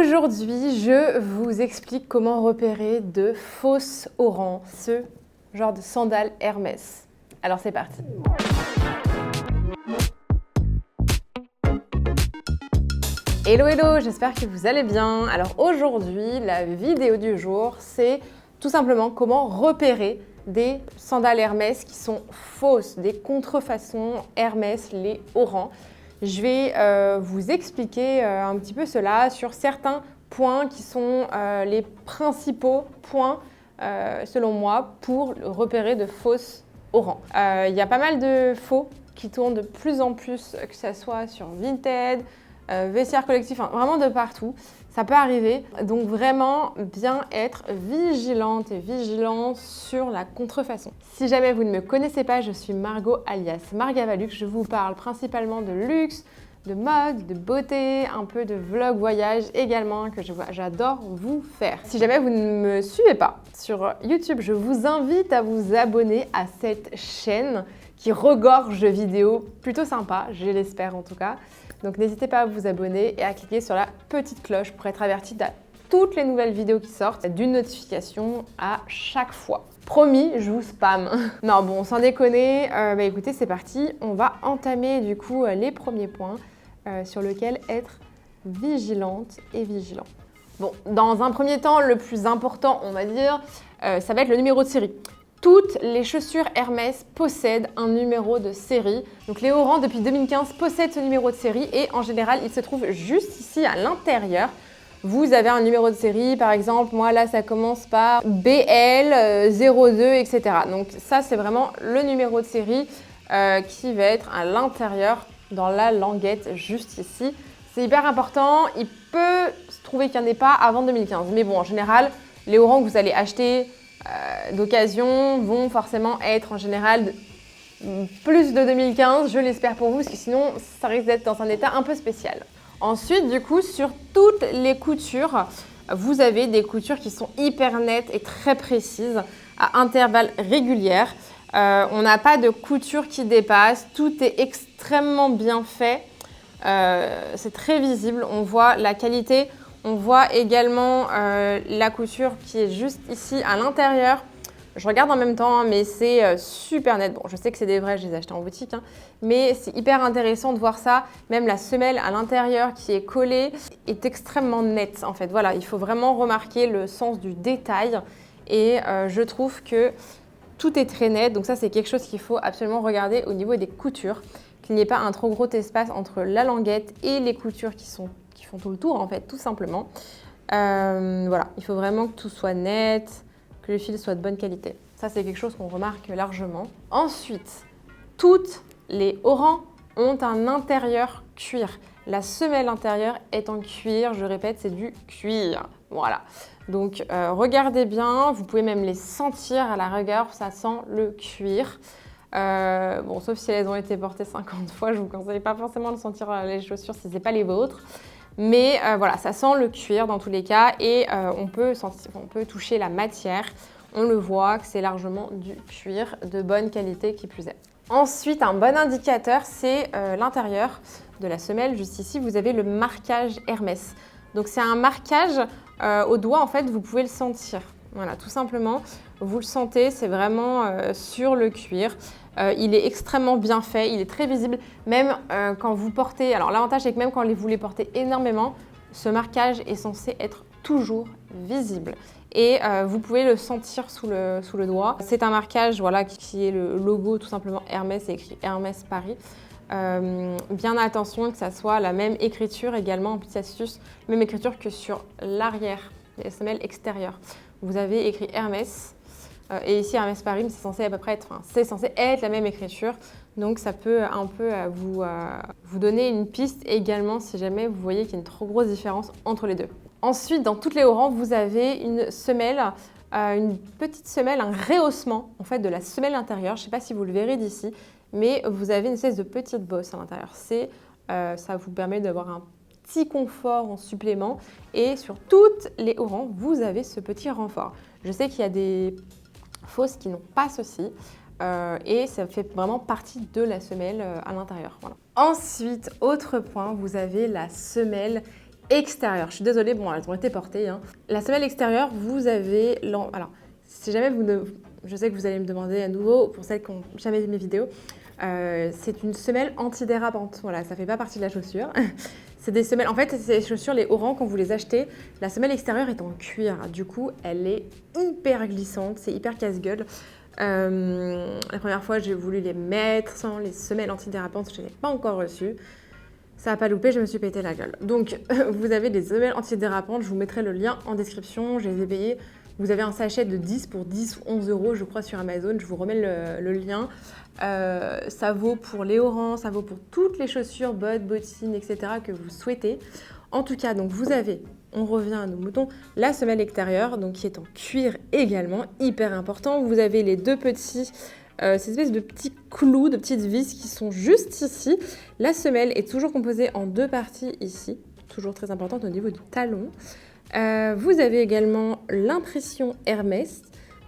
Aujourd'hui, je vous explique comment repérer de fausses orangs, ce genre de sandales Hermès. Alors c'est parti. Hello hello, j'espère que vous allez bien. Alors aujourd'hui, la vidéo du jour, c'est tout simplement comment repérer des sandales Hermès qui sont fausses, des contrefaçons Hermès, les orangs. Je vais vous expliquer un petit peu cela sur certains points qui sont les principaux points, selon moi, pour repérer de fausses orangs. Il y a pas mal de faux qui tournent de plus en plus, que ce soit sur Vinted, vestiaire collectif, enfin, vraiment de partout. Ça peut arriver, donc vraiment bien être vigilante et vigilant sur la contrefaçon. Si jamais vous ne me connaissez pas, je suis Margot alias Margavalux. Je vous parle principalement de luxe, de mode, de beauté, un peu de vlog voyage également que j'adore vous faire. Si jamais vous ne me suivez pas sur YouTube, je vous invite à vous abonner à cette chaîne qui regorge de vidéos plutôt sympas, je l'espère en tout cas. Donc n'hésitez pas à vous abonner et à cliquer sur la petite cloche pour être averti de toutes les nouvelles vidéos qui sortent, d'une notification à chaque fois. Promis, je vous spam. Non bon, sans déconner, écoutez, c'est parti. On va entamer du coup les premiers points sur lesquels être vigilante et vigilant. Bon, dans un premier temps, le plus important, on va dire, ça va être le numéro de série. Toutes les chaussures Hermès possèdent un numéro de série. Donc les Orangs, depuis 2015, possèdent ce numéro de série et en général, il se trouve juste ici à l'intérieur. Vous avez un numéro de série, par exemple, moi là, ça commence par BL02, etc. Donc ça, c'est vraiment le numéro de série qui va être à l'intérieur, dans la languette, juste ici. C'est hyper important. Il peut se trouver qu'il n'y en ait pas avant 2015. Mais bon, en général, les Orangs que vous allez acheter d'occasion vont forcément être en général plus de 2015, je l'espère pour vous, parce que sinon ça risque d'être dans un état un peu spécial. Ensuite, du coup, sur toutes les coutures, vous avez des coutures qui sont hyper nettes et très précises, à intervalles réguliers. On n'a pas de couture qui dépasse, tout est extrêmement bien fait, c'est très visible, on voit la qualité. On voit également la couture qui est juste ici à l'intérieur. Je regarde en même temps, mais c'est super net. Bon, je sais que c'est des vrais, je les ai achetés en boutique, mais c'est hyper intéressant de voir ça. Même la semelle à l'intérieur qui est collée est extrêmement nette en fait. Voilà, il faut vraiment remarquer le sens du détail et je trouve que tout est très net. Donc ça, c'est quelque chose qu'il faut absolument regarder au niveau des coutures, qu'il n'y ait pas un trop gros espace entre la languette et les coutures qui font tout le tour en fait, tout simplement. Voilà, il faut vraiment que tout soit net, que le fil soit de bonne qualité. Ça, c'est quelque chose qu'on remarque largement. Ensuite, toutes les Orangs ont un intérieur cuir. La semelle intérieure est en cuir, je répète, c'est du cuir. Voilà. Donc, regardez bien, vous pouvez même les sentir à la rigueur, ça sent le cuir. Bon, sauf si elles ont été portées 50 fois, je ne vous conseille pas forcément de sentir les chaussures si ce n'est pas les vôtres. Mais voilà, ça sent le cuir dans tous les cas et on peut toucher la matière. On le voit que c'est largement du cuir de bonne qualité qui plus est. Ensuite, un bon indicateur, c'est l'intérieur de la semelle. Juste ici, vous avez le marquage Hermès. Donc c'est un marquage au doigt, en fait, vous pouvez le sentir. Voilà, tout simplement, vous le sentez, c'est vraiment sur le cuir. Il est extrêmement bien fait, il est très visible, même quand vous portez, alors l'avantage c'est que même quand vous les portez énormément, ce marquage est censé être toujours visible et vous pouvez le sentir sous le doigt. C'est un marquage voilà, qui est le logo tout simplement Hermès, c'est écrit Hermès Paris. Bien attention que ça soit la même écriture également, en petite astuce, même écriture que sur l'arrière des semelles extérieures. Vous avez écrit Hermès. Et ici, Hermès Paris, c'est censé à peu près être, la même écriture. Donc, ça peut un peu vous donner une piste également si jamais vous voyez qu'il y a une trop grosse différence entre les deux. Ensuite, dans toutes les Orangs, vous avez une semelle, une petite semelle, un rehaussement en fait, de la semelle intérieure. Je ne sais pas si vous le verrez d'ici, mais vous avez une espèce de petite bosse à l'intérieur. Ça vous permet d'avoir un petit confort en supplément. Et sur toutes les Orangs, vous avez ce petit renfort. Je sais qu'il y a des fausses qui n'ont pas ceci et ça fait vraiment partie de la semelle à l'intérieur. Voilà. Ensuite, autre point, vous avez la semelle extérieure. Je suis désolée, bon, elles ont été portées. Hein. La semelle extérieure, vous avez... Alors, si jamais vous ne... Je sais que vous allez me demander à nouveau, pour celles qui n'ont jamais vu mes vidéos, c'est une semelle antidérapante. Voilà, ça ne fait pas partie de la chaussure. C'est des semelles... En fait, ces chaussures, les Oran, quand vous les achetez, la semelle extérieure est en cuir. Du coup, elle est hyper glissante, c'est hyper casse-gueule. La première fois, j'ai voulu les mettre sans les semelles antidérapantes, je ne les ai pas encore reçues. Ça n'a pas loupé, je me suis pété la gueule. Donc, vous avez des semelles antidérapantes, je vous mettrai le lien en description, je les ai payées. Vous avez un sachet de 10 pour 10 ou 11 euros, je crois, sur Amazon. Je vous remets le lien. Ça vaut pour les Oran, ça vaut pour toutes les chaussures, bottes, bottines, etc. que vous souhaitez. En tout cas, donc vous avez, on revient à nos moutons, la semelle extérieure, donc qui est en cuir également, hyper important. Vous avez les deux petits, ces espèces de petits clous, de petites vis qui sont juste ici. La semelle est toujours composée en deux parties ici, toujours très importante au niveau du talon. Vous avez également l'impression Hermès.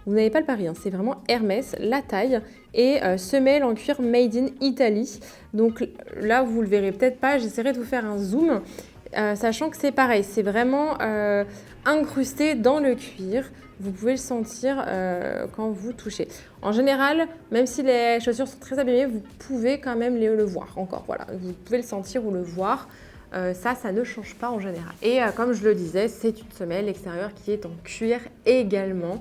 Vous n'avez pas le pari, hein, c'est vraiment Hermès, la taille, et semelle en cuir made in Italy. Donc là, vous ne le verrez peut-être pas, j'essaierai de vous faire un zoom, sachant que c'est pareil, c'est vraiment incrusté dans le cuir. Vous pouvez le sentir quand vous touchez. En général, même si les chaussures sont très abîmées, vous pouvez quand même le voir encore. Voilà, vous pouvez le sentir ou le voir. Ça ne change pas en général. Et comme je le disais, c'est une semelle extérieure qui est en cuir également.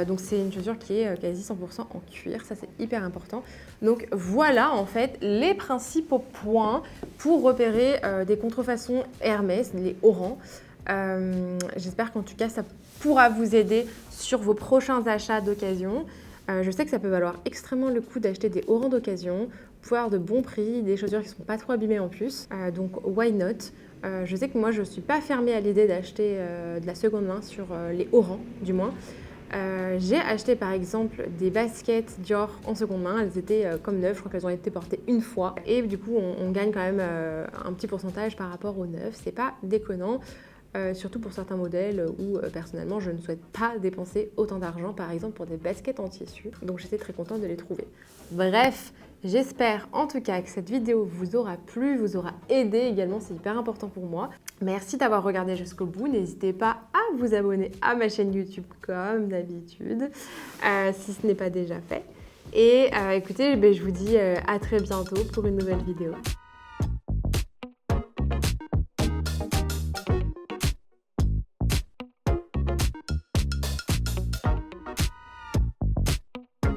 Donc c'est une chaussure qui est quasi 100% en cuir, ça c'est hyper important. Donc voilà en fait les principaux points pour repérer des contrefaçons Hermès, les Oran. J'espère qu'en tout cas ça pourra vous aider sur vos prochains achats d'occasion. Je sais que ça peut valoir extrêmement le coup d'acheter des Oran d'occasion. Vous pouvez avoir de bons prix, des chaussures qui ne sont pas trop abîmées en plus. Donc why not? Je sais que moi je ne suis pas fermée à l'idée d'acheter de la seconde main sur les Oran du moins. J'ai acheté par exemple des baskets Dior en seconde main, elles étaient comme neuves, je crois qu'elles ont été portées une fois et du coup on gagne quand même un petit pourcentage par rapport aux neuves, c'est pas déconnant. Surtout pour certains modèles où personnellement je ne souhaite pas dépenser autant d'argent par exemple pour des baskets en tissu, donc j'étais très contente de les trouver. Bref, j'espère en tout cas que cette vidéo vous aura plu, vous aura aidé également, c'est hyper important pour moi. Merci d'avoir regardé jusqu'au bout, n'hésitez pas à vous abonner à ma chaîne YouTube comme d'habitude, si ce n'est pas déjà fait. Et écoutez, je vous dis à très bientôt pour une nouvelle vidéo.